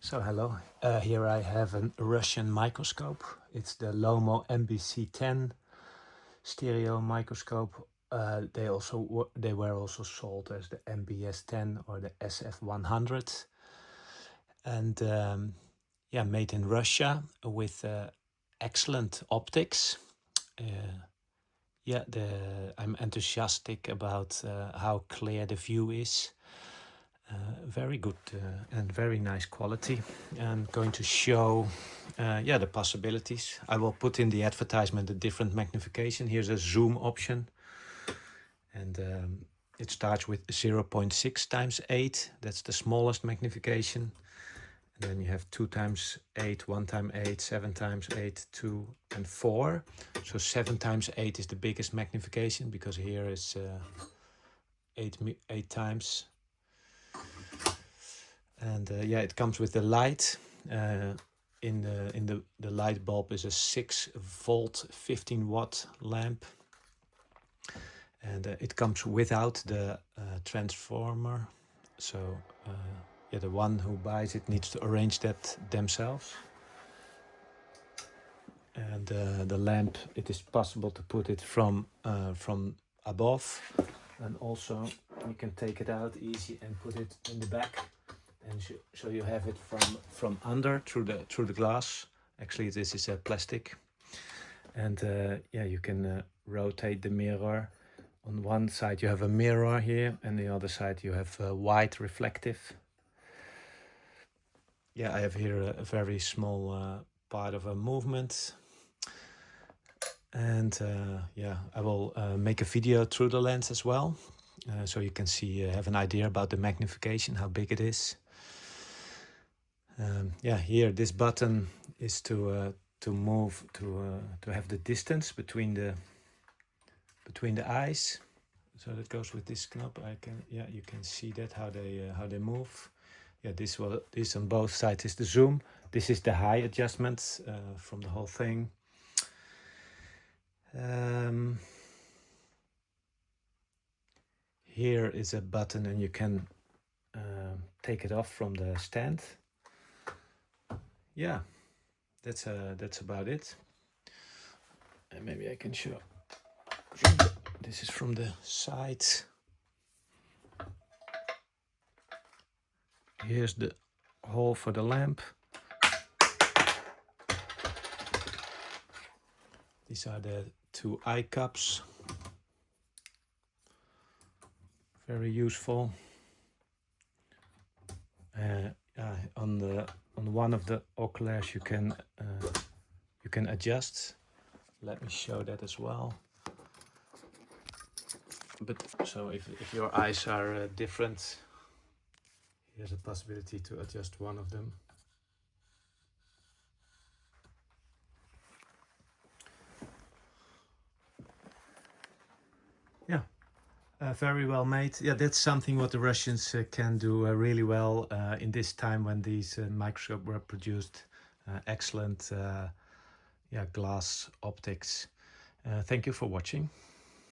So hello, here I have a Russian microscope. It's the Lomo MBC-10 Stereo Microscope. They were also sold as the mbs-10 or the sf-100, and yeah, made in Russia with excellent optics. Yeah, I'm enthusiastic about how clear the view is. Very good and very nice quality. I'm going to show yeah, the possibilities. I will put in the advertisement a different magnification. Here's a zoom option, and it starts with 0.6 times 8. That's the smallest magnification. And then you have 2 times 8, 1 times 8, 7 times 8, 2 and 4. So 7 times 8 is the biggest magnification, because here is 8 times. And yeah, it comes with the light. In the light bulb is a 6-volt 15-watt lamp, and it comes without the transformer. So yeah, the one who buys it needs to arrange that themselves. And the lamp, it is possible to put it from above, and also you can take it out easy and put it in the back. And so you have it from under through the glass. Actually, this is a plastic, and yeah, you can rotate the mirror. On one side you have a mirror here, and the other side you have a white reflective. Yeah, I have here a very small part of a movement, and yeah, I will make a video through the lens as well, so you can see, have an idea about the magnification, how big it is. Yeah, here this button is to move to have the distance between the eyes. So that goes with this knob. Yeah, you can see that how they move. Yeah, this on both sides is the zoom. This is the high adjustment from the whole thing. Here is a button, and you can take it off from the stand. Yeah, that's about it. And maybe I can show. This is from the side. Here's the hole for the lamp. These are the 2 eye cups. Very useful. On one of the oculars you can adjust. Let me show that as well. But so if your eyes are different, here's a possibility to adjust one of them. Yeah, very well made. Yeah, that's something what the Russians can do really well in this time when these microscopes were produced. Excellent yeah, glass optics. Thank you for watching.